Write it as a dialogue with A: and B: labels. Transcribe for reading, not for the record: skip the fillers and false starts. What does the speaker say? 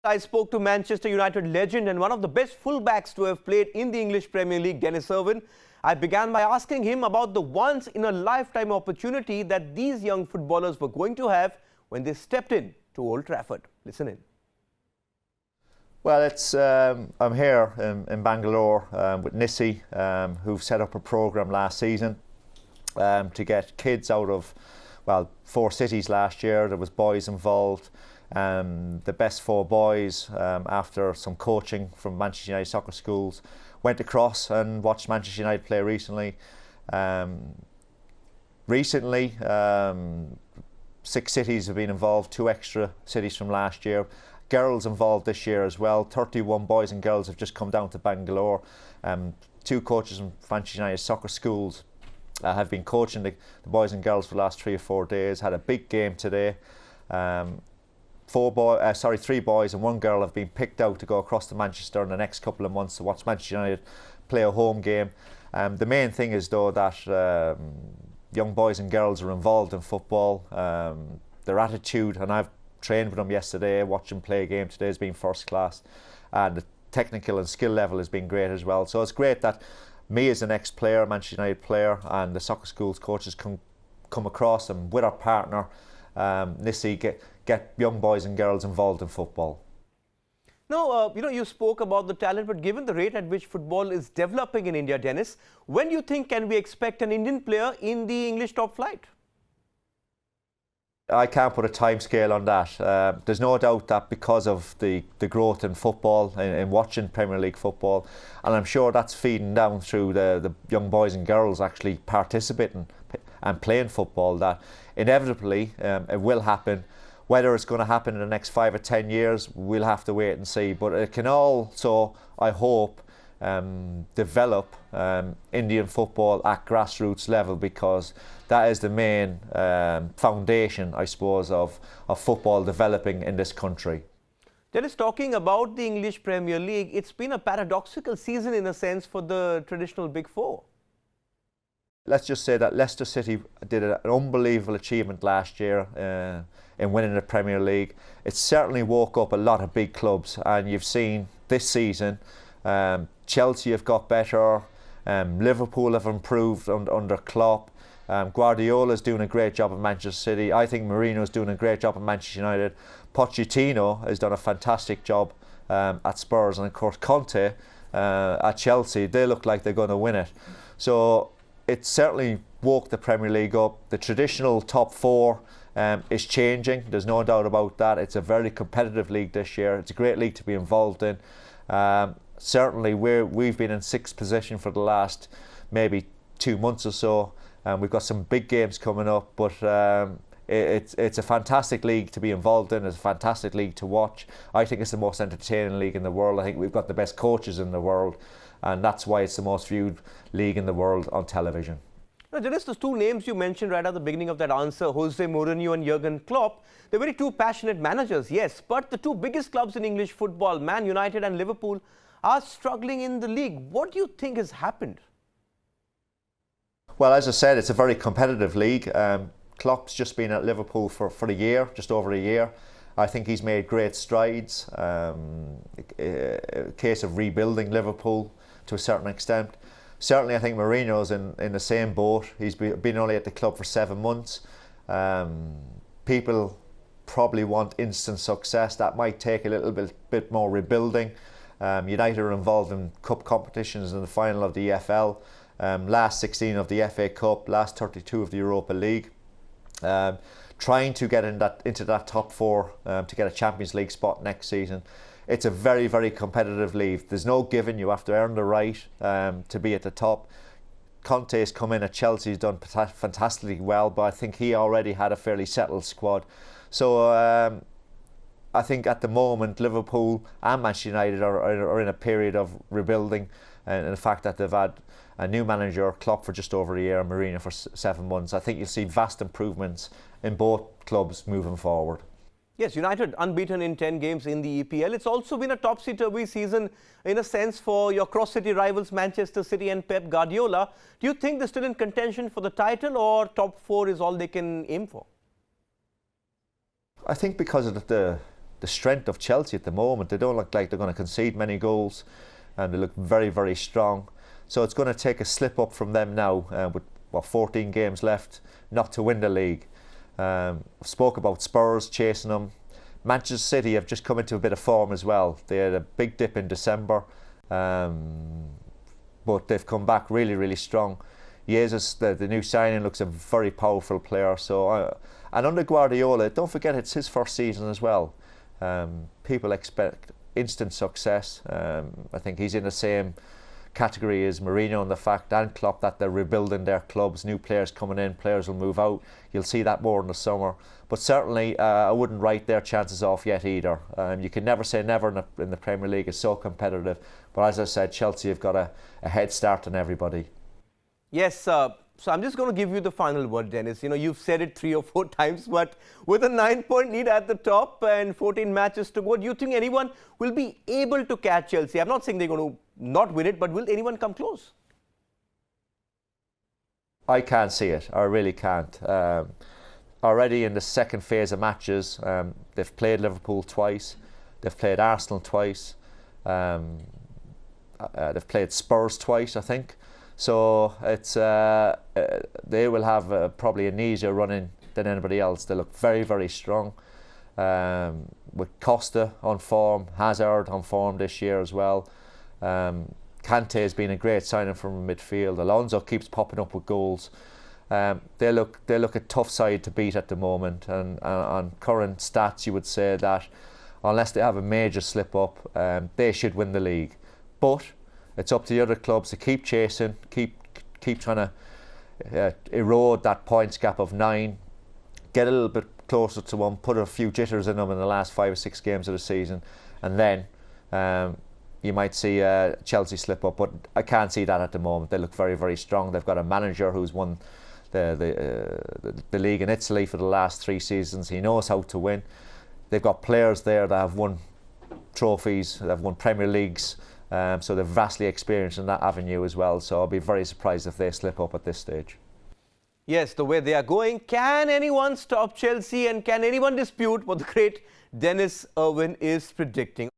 A: I spoke to Manchester United legend and one of the best fullbacks to have played in the English Premier League, Denis Irwin. I began by asking him about the once-in-a-lifetime opportunity that these young footballers were going to have when they stepped in to Old Trafford. Listen in.
B: Well, I'm here in Bangalore with Nisi, who've set up a programme last season to get kids out of, well, 4 cities last year. There was boys involved. The best 4 boys, after some coaching from Manchester United soccer schools, went across and watched Manchester United play recently. 6 cities have been involved, 2 extra cities from last year. Girls involved this year as well. 31 boys and girls have just come down to Bangalore. 2 coaches from Manchester United soccer schools have been coaching the boys and girls for the last 3 or 4 days. Had a big game today. 3 boys and 1 girl have been picked out to go across to Manchester in the next couple of months to watch Manchester United play a home game. The main thing is though that young boys and girls are involved in football. Their attitude, and I've trained with them yesterday, watched them play a game today, has been first class, and the technical and skill level has been great as well. So it's great that me as an ex-player, Manchester United player, and the soccer schools coaches can come across and with our partner Nisi get young boys and girls involved in football.
A: Now, you spoke about the talent, but given the rate at which football is developing in India, Denis, when do you think can we expect an Indian player in the English top flight?
B: I can't put a time scale on that. There's no doubt that because of the growth in football, in watching Premier League football, and I'm sure that's feeding down through the young boys and girls actually participating and playing football, that inevitably it will happen. Whether it's going to happen in the next 5 or 10 years, we'll have to wait and see. But it can also, I hope, develop Indian football at grassroots level, because that is the main foundation, I suppose, of football developing in this country.
A: Dennis, talking about the English Premier League, it's been a paradoxical season in a sense for the traditional Big Four.
B: Let's just say that Leicester City did an unbelievable achievement last year in winning the Premier League. It certainly woke up a lot of big clubs, and you've seen this season Chelsea have got better, Liverpool have improved under Klopp, Guardiola's doing a great job at Manchester City. I think Mourinho's doing a great job at Manchester United. Pochettino has done a fantastic job at Spurs, and of course Conte at Chelsea. They look like they're going to win it. So it certainly woke the Premier League up. The traditional top 4 is changing. There's no doubt about that. It's a very competitive league this year. It's a great league to be involved in. Certainly we've been in 6th position for the last maybe 2 months or so. We've got some big games coming up, but it's a fantastic league to be involved in. It's a fantastic league to watch. I think it's the most entertaining league in the world. I think we've got the best coaches in the world, and that's why it's the most viewed league in the world on television.
A: Now, Dennis, those 2 names you mentioned right at the beginning of that answer, Jose Mourinho and Jurgen Klopp, they're very 2 passionate managers, yes, but the 2 biggest clubs in English football, Man United and Liverpool, are struggling in the league. What do you think has happened?
B: Well, as I said, it's a very competitive league. Klopp's just been at Liverpool for a year, just over a year. I think he's made great strides. A case of rebuilding Liverpool to a certain extent. Certainly, I think Mourinho's in the same boat. He's been only at the club for 7 months. People probably want instant success. That might take a little bit more rebuilding. United are involved in cup competitions in the final of the EPL, last 16 of the FA Cup, last 32 of the Europa League. Trying to get into that top 4 to get a Champions League spot next season. It's a very, very competitive league. There's no giving. You have to earn the right to be at the top. Conte's come in at Chelsea, he's done fantastically well, but I think he already had a fairly settled squad. So I think at the moment Liverpool and Manchester United are in a period of rebuilding, and the fact that they've had a new manager, Klopp, for just over a year, and Mourinho for 7 months. I think you'll see vast improvements in both clubs moving forward.
A: Yes, United unbeaten in 10 games in the EPL. It's also been a topsy-turvy season in a sense for your cross-city rivals Manchester City and Pep Guardiola. Do you think they're still in contention for the title, or top 4 is all they can aim for?
B: I think because of the the strength of Chelsea at the moment. They don't look like they're going to concede many goals, and they look very, very strong. So it's going to take a slip up from them now, with 14 games left, not to win the league. I've spoke about Spurs chasing them. Manchester City have just come into a bit of form as well. They had a big dip in December, but they've come back really, really strong. Jesus, the new signing, looks a very powerful player. So, and under Guardiola, don't forget it's his first season as well. People expect instant success. I think he's in the same category as Mourinho and the fact, and Klopp, that they're rebuilding their clubs. New players coming in, players will move out. You'll see that more in the summer. But certainly, I wouldn't write their chances off yet either. You can never say never in the Premier League. It's so competitive. But as I said, Chelsea have got a head start on everybody.
A: Yes, so I'm just going to give you the final word, Dennis. You know, you've said it 3 or 4 times, but with a 9-point lead at the top and 14 matches to go, do you think anyone will be able to catch Chelsea? I'm not saying they're going to not win it, but will anyone come close?
B: I can't see it. I really can't. Already in the second phase of matches, they've played Liverpool twice, they've played Arsenal twice, they've played Spurs twice, I think. So it's they will have probably an easier run-in than anybody else. They look very, very strong. With Costa on form, Hazard on form this year as well. Kante has been a great signing from midfield. Alonso keeps popping up with goals. They look a tough side to beat at the moment, and on current stats you would say that unless they have a major slip up, they should win the league. But it's up to the other clubs to keep chasing, keep trying to erode that points gap of 9, get a little bit closer to 1, put a few jitters in them in the last 5 or 6 games of the season, and then you might see Chelsea slip up. But I can't see that at the moment. They look very, very strong. They've got a manager who's won the league in Italy for the last 3 seasons. He knows how to win. They've got players there that have won trophies, they've won Premier Leagues, so they're vastly experienced in that avenue as well. So I'll be very surprised if they slip up at this stage.
A: Yes, the way they are going, can anyone stop Chelsea, and can anyone dispute what the great Denis Irwin is predicting?